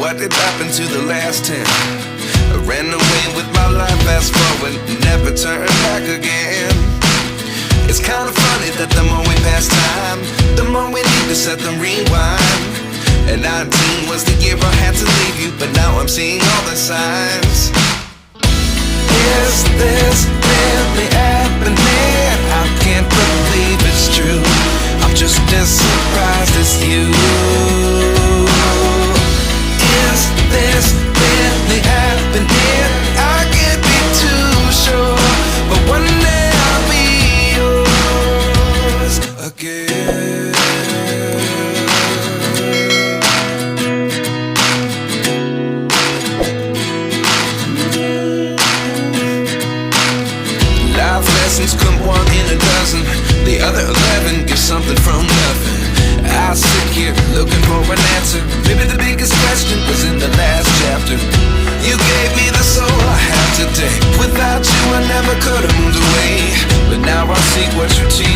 what did happen to the last 10? I ran away with my life, fast forward, never turn back again. It's kind of funny that the more we pass time, the more we need to set them rewind. And 19 was the year I had to leave you, but now I'm seeing all the signs. Is this really happening? I can't believe it's true. I'm just as surprised as you. Is this really happening? I can't be too sure, but one day I'll be yours again. Life lessons come one in a dozen. The other 11 give something from nothing. I sit here looking for an answer. Maybe the biggest question was in the last chapter. You gave me the soul I have today. Without you I never could have moved away, but now I see what you teach.